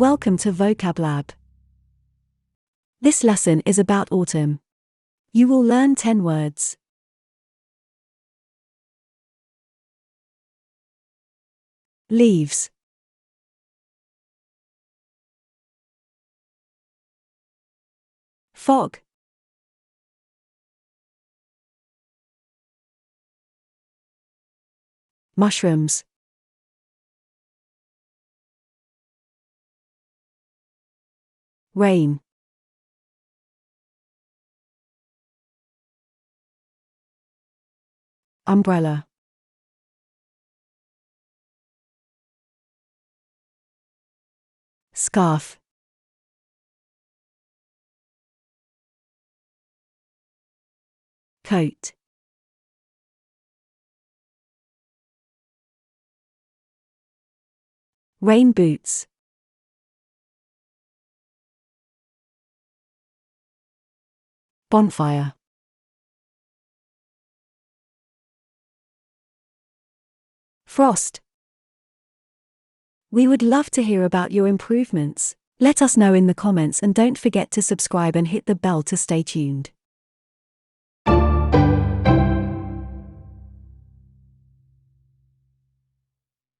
Welcome to Vocab Lab. This lesson is about autumn. You will learn 10 words. Leaves. Fog. Mushrooms. Rain. Umbrella. Scarf. Coat. Rain boots. Bonfire. Frost. We would love to hear about your improvements. Let us know in the comments and don't forget to subscribe and hit the bell to stay tuned.